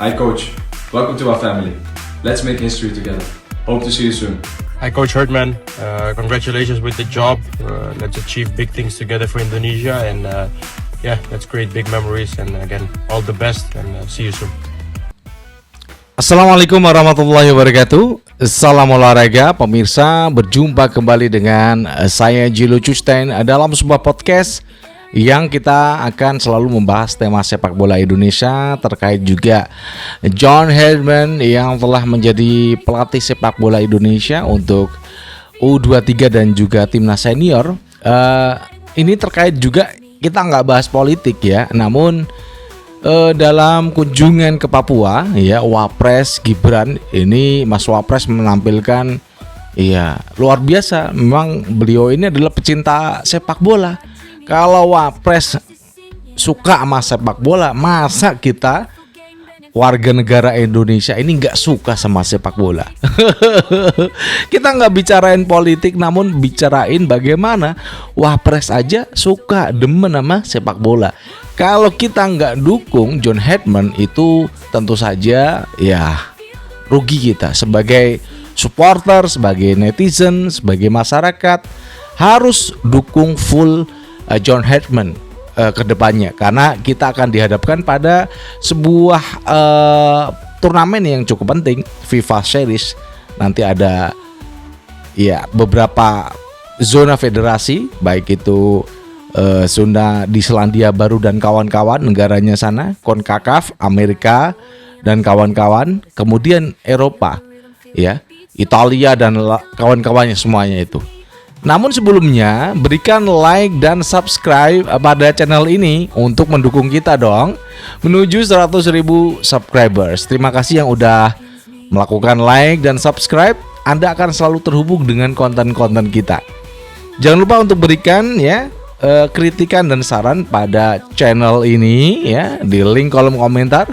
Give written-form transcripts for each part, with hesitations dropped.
Hi coach, welcome to our family. Let's make history together. Hope to see you soon. Hi Coach Herdman, congratulations with the job. Let's achieve big things together for Indonesia and let's create big memories and again all the best and see you soon. Assalamualaikum warahmatullahi wabarakatuh. Salam olahraga pemirsa, berjumpa kembali dengan saya Jilo Custein dalam sebuah podcast yang kita akan selalu membahas tema sepak bola Indonesia, terkait juga John Herdman yang telah menjadi pelatih sepak bola Indonesia untuk U23 dan juga timnas senior. Ini terkait juga, kita nggak bahas politik ya, namun dalam kunjungan ke Papua ya, Wapres Gibran ini, Mas Wapres menampilkan luar biasa. Memang beliau ini adalah pecinta sepak bola. Kalau Wapres suka sama sepak bola, masa kita warga negara Indonesia ini nggak suka sama sepak bola? Kita nggak bicarain politik, namun bicarain bagaimana Wapres aja suka, demen sama sepak bola. Kalau kita nggak dukung John Herdman, itu tentu saja rugi kita sebagai supporter, sebagai netizen, sebagai masyarakat. Harus dukung full John Herdman ke depannya, karena kita akan dihadapkan pada sebuah turnamen yang cukup penting, FIFA Series. Nanti ada beberapa zona federasi, baik itu zona di Selandia Baru dan kawan-kawan negaranya sana, CONCACAF, Amerika dan kawan-kawan, kemudian Eropa Italia dan kawan-kawannya semuanya itu. Namun sebelumnya, berikan like dan subscribe pada channel ini untuk mendukung kita dong, menuju 100.000 subscribers. Terima kasih yang udah melakukan like dan subscribe. Anda akan selalu terhubung dengan konten-konten kita. Jangan lupa untuk berikan kritikan dan saran pada channel ini di link kolom komentar.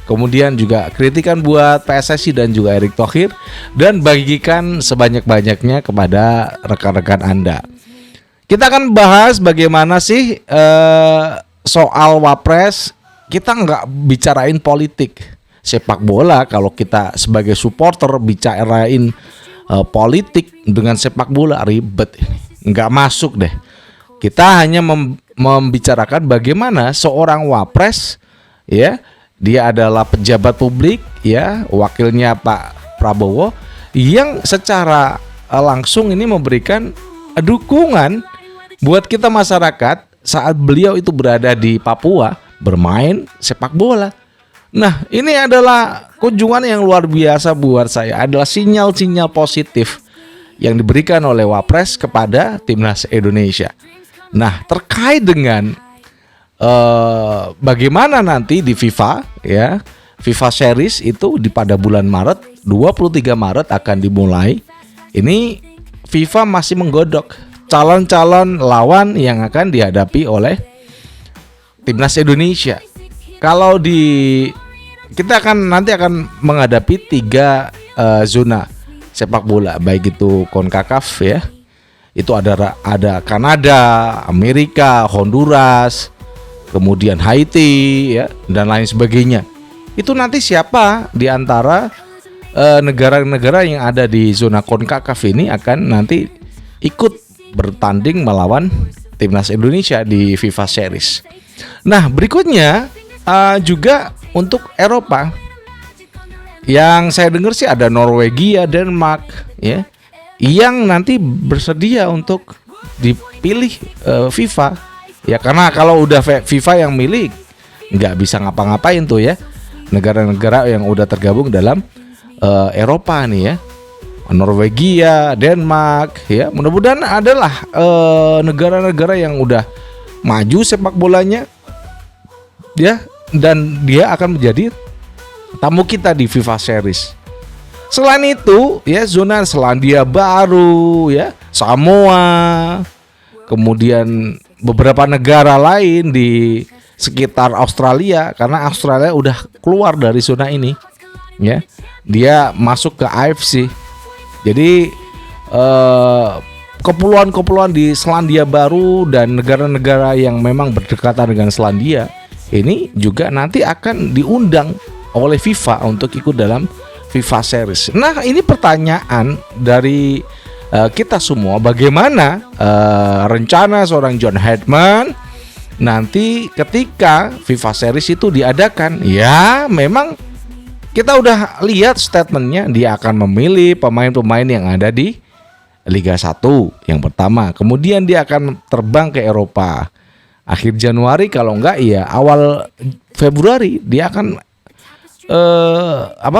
Kemudian juga kritikan buat PSSI dan juga Erick Thohir, dan bagikan sebanyak-banyaknya kepada rekan-rekan Anda. Kita akan bahas bagaimana sih soal Wapres. Kita nggak bicarain politik sepak bola. Kalau kita sebagai supporter bicarain politik dengan sepak bola, ribet, nggak masuk deh. Kita hanya membicarakan bagaimana seorang Wapres dia adalah pejabat publik wakilnya Pak Prabowo, yang secara langsung ini memberikan dukungan buat kita masyarakat saat beliau itu berada di Papua bermain sepak bola. Nah, ini adalah kunjungan yang luar biasa buat saya, adalah sinyal-sinyal positif yang diberikan oleh Wapres kepada timnas Indonesia. Nah, terkait dengan bagaimana nanti di FIFA FIFA Series itu pada bulan Maret, 23 Maret akan dimulai. Ini FIFA masih menggodok calon-calon lawan yang akan dihadapi oleh timnas Indonesia. Kalau kita nanti akan menghadapi 3 zona sepak bola, baik itu CONCACAF itu ada Kanada, Amerika, Honduras, kemudian Haiti dan lain sebagainya. Itu nanti siapa di antara negara-negara yang ada di zona CONCACAF ini akan nanti ikut bertanding melawan timnas Indonesia di FIFA Series. Nah, berikutnya juga untuk Eropa, yang saya dengar sih ada Norwegia, Denmark yang nanti bersedia untuk dipilih FIFA. Karena kalau udah FIFA yang milih, nggak bisa ngapa-ngapain tuh negara-negara yang udah tergabung dalam Eropa nih Norwegia, Denmark mudah-mudahan adalah negara-negara yang udah maju sepak bolanya dan dia akan menjadi tamu kita di FIFA Series. Selain itu zona Selandia Baru Samoa, kemudian beberapa negara lain di sekitar Australia, karena Australia udah keluar dari zona ini dia masuk ke AFC. Jadi kepulauan-kepulauan di Selandia Baru dan negara-negara yang memang berdekatan dengan Selandia ini juga nanti akan diundang oleh FIFA untuk ikut dalam FIFA Series. Nah, ini pertanyaan dari kita semua, bagaimana rencana seorang John Herdman nanti ketika FIFA Series itu diadakan? Ya, memang kita udah lihat statementnya, dia akan memilih pemain-pemain yang ada di Liga 1 yang pertama. Kemudian dia akan terbang ke Eropa. Akhir Januari kalau enggak ya awal Februari dia akan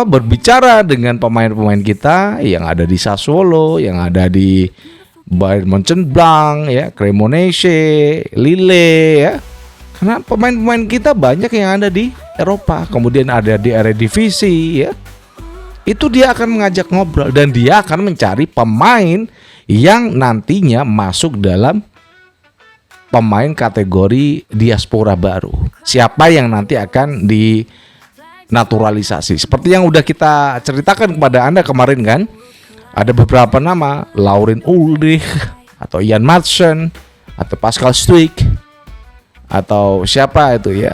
berbicara dengan pemain-pemain kita yang ada di Sassuolo, yang ada di Bayern Mönchengladbach ya, Cremonese, Lille ya. Karena pemain-pemain kita banyak yang ada di Eropa, kemudian ada di Eredivisie ya. Itu dia akan mengajak ngobrol dan dia akan mencari pemain yang nantinya masuk dalam pemain kategori diaspora baru. Siapa yang nanti akan dinaturalisasi. Seperti yang udah kita ceritakan kepada Anda kemarin kan. Ada beberapa nama, Laurens Ulrich atau Jan Madsen atau Pascal Struijk atau siapa itu ya,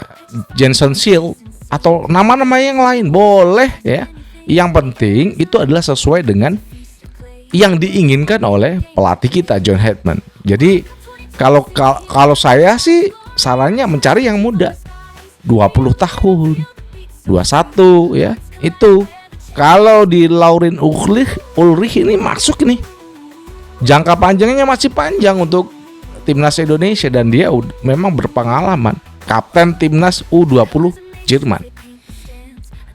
Jenson Seal atau nama-nama yang lain boleh ya. Yang penting itu adalah sesuai dengan yang diinginkan oleh pelatih kita John Herdman. Jadi kalau saya sih sarannya mencari yang muda, 20 tahun, 21 ya. Itu kalau di Laurens Ulrich ini masuk nih, jangka panjangnya masih panjang untuk timnas Indonesia dan dia memang berpengalaman, kapten timnas U20 Jerman.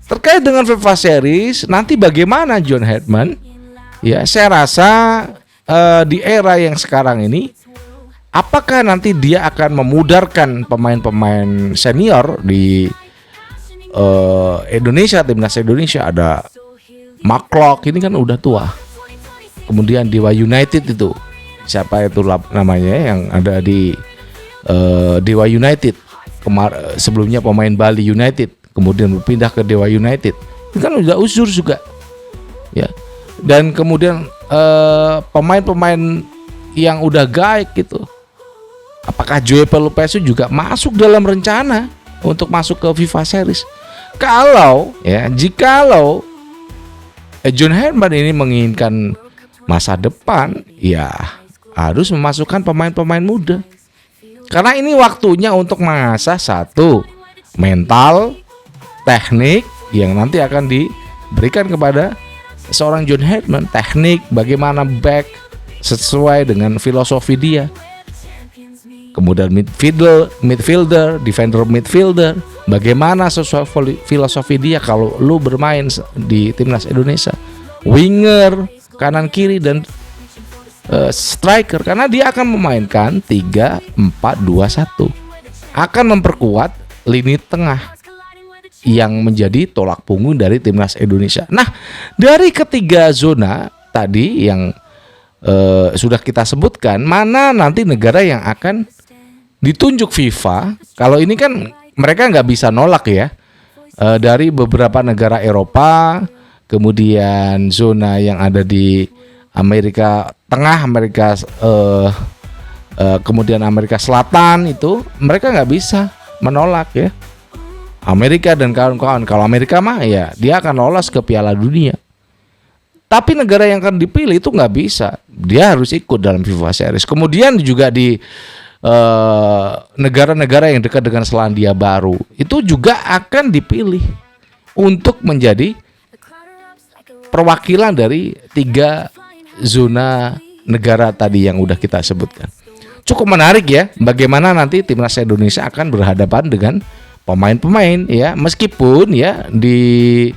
Terkait dengan FIFA Series nanti bagaimana John Herdman? Ya, saya rasa di era yang sekarang ini, apakah nanti dia akan memudarkan pemain-pemain senior di Indonesia, timnas Indonesia? Ada McClough, ini kan udah tua. Kemudian Dewa United itu, siapa itu namanya yang ada di Dewa United, sebelumnya pemain Bali United, kemudian berpindah ke Dewa United, ini kan udah usur juga ya. Dan kemudian pemain-pemain yang udah gaek gitu, apakah Joe Pelupesu juga masuk dalam rencana untuk masuk ke FIFA Series? Jikalau John Herdman ini menginginkan masa depan, ya harus memasukkan pemain-pemain muda. Karena ini waktunya untuk mengasah satu, mental, teknik yang nanti akan diberikan kepada seorang John Herdman. Teknik bagaimana back sesuai dengan filosofi dia. Kemudian midfielder, defender midfielder, bagaimana sesuai filosofi dia kalau lu bermain di timnas Indonesia. Winger, kanan kiri dan striker, karena dia akan memainkan 3-4-2-1. Akan memperkuat lini tengah yang menjadi tolak punggung dari timnas Indonesia. Nah, dari ketiga zona tadi yang sudah kita sebutkan, mana nanti negara yang akan ditunjuk FIFA? Kalau ini kan mereka nggak bisa nolak ya, dari beberapa negara Eropa, kemudian zona yang ada di Amerika Tengah, kemudian Amerika Selatan, itu mereka nggak bisa menolak ya. Amerika dan kawan-kawan, kalau Amerika mah ya dia akan lolos ke Piala Dunia. Tapi negara yang akan dipilih itu nggak bisa, dia harus ikut dalam FIFA Series. Kemudian juga di negara-negara yang dekat dengan Selandia Baru itu juga akan dipilih untuk menjadi perwakilan dari 3 zona negara tadi yang udah kita sebutkan. Cukup menarik ya, bagaimana nanti timnas Indonesia akan berhadapan dengan pemain-pemain ya, meskipun ya di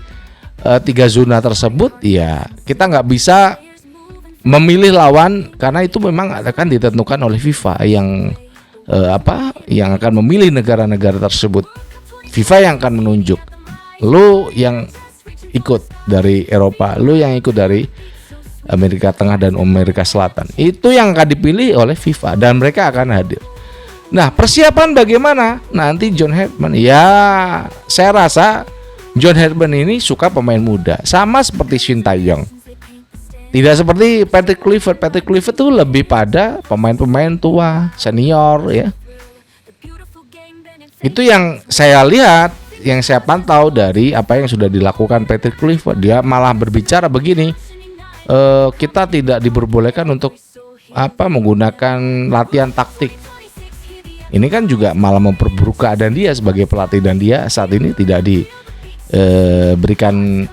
3 zona tersebut ya kita nggak bisa memilih lawan, karena itu memang akan ditentukan oleh FIFA yang yang akan memilih negara-negara tersebut. FIFA yang akan menunjuk, lu yang ikut dari Eropa, lu yang ikut dari Amerika Tengah dan Amerika Selatan, itu yang akan dipilih oleh FIFA dan mereka akan hadir. Nah, persiapan bagaimana nanti John Herdman? Ya, saya rasa John Herdman ini suka pemain muda, sama seperti Shin Tae-yong. Tidak seperti Patrick Kluivert. Patrick Kluivert itu lebih pada pemain-pemain tua, senior ya. Itu yang saya lihat yang saya pantau dari apa yang sudah dilakukan Patrick Kluivert, dia malah berbicara begini, kita tidak diperbolehkan untuk menggunakan latihan taktik. Ini kan juga malah memperburuk keadaan dia sebagai pelatih, dan dia saat ini tidak diberikan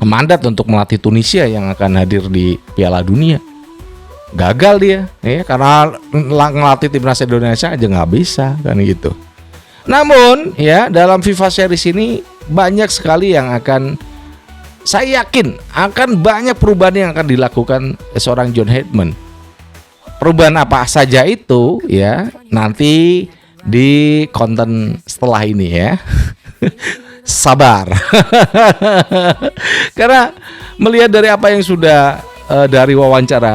mandat untuk melatih Tunisia yang akan hadir di Piala Dunia. Gagal dia, ya, karena ngelatih timnas Indonesia aja nggak bisa kan gitu. Namun ya, dalam FIFA Series ini banyak sekali yang akan, saya yakin akan banyak perubahan yang akan dilakukan seorang John Herdman. Perubahan apa saja itu ya nanti di konten setelah ini ya. Sabar. Karena melihat dari apa yang sudah dari wawancara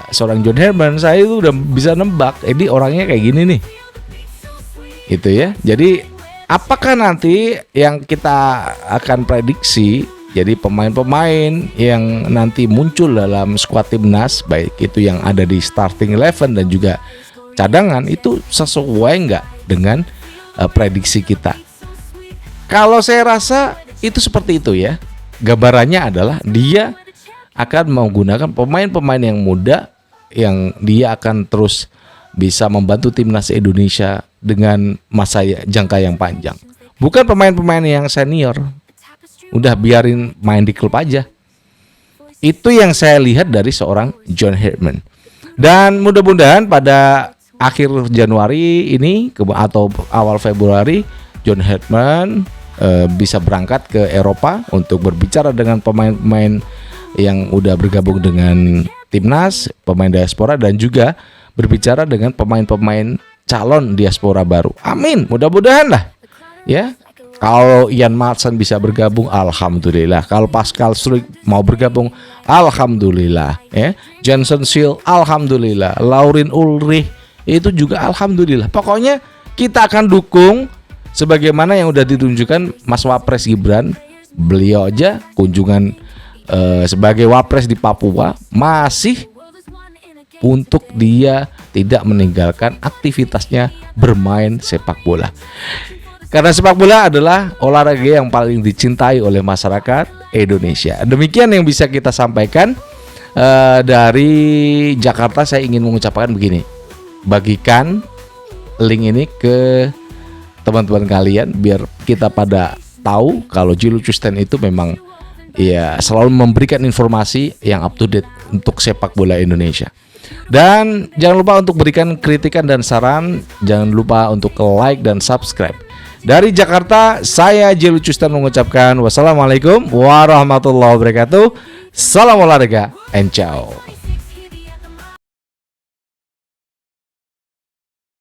seorang John Herdman, saya itu udah bisa nembak ini orangnya kayak gini nih. Itu ya. Jadi apakah nanti yang kita akan prediksi, jadi pemain-pemain yang nanti muncul dalam skuad timnas, baik itu yang ada di starting 11 dan juga cadangan, itu sesuai nggak dengan prediksi kita? Kalau saya rasa itu seperti itu ya. Gambarannya adalah dia akan menggunakan pemain-pemain yang muda, yang dia akan terus bisa membantu timnas Indonesia dengan masa jangka yang panjang. Bukan pemain-pemain yang senior. Udah biarin main di klub aja. Itu yang saya lihat dari seorang John Herdman. Dan mudah-mudahan pada akhir Januari ini atau awal Februari, John Herdman bisa berangkat ke Eropa untuk berbicara dengan pemain-pemain yang udah bergabung dengan timnas, pemain diaspora, dan juga berbicara dengan pemain-pemain calon diaspora baru. Amin, mudah-mudahan lah ya. Kalau Ian Maatsen bisa bergabung, alhamdulillah. Kalau Pascal Struijk mau bergabung, alhamdulillah ya. Jenson Seal, alhamdulillah. Laurin Ulrich itu juga alhamdulillah. Pokoknya kita akan dukung sebagaimana yang udah ditunjukkan Mas Wapres Gibran. Beliau aja kunjungan sebagai Wapres di Papua masih untuk dia tidak meninggalkan aktivitasnya bermain sepak bola. Karena sepak bola adalah olahraga yang paling dicintai oleh masyarakat Indonesia. Demikian yang bisa kita sampaikan dari Jakarta. Saya ingin mengucapkan begini, bagikan link ini ke teman-teman kalian biar kita pada tahu kalau Djiluk Tjusten itu memang ya selalu memberikan informasi yang up to date untuk sepak bola Indonesia. Dan jangan lupa untuk berikan kritikan dan saran. Jangan lupa untuk like dan subscribe. Dari Jakarta, saya Djiluk Tjusten mengucapkan wassalamualaikum warahmatullahi wabarakatuh. Salam olahraga and ciao.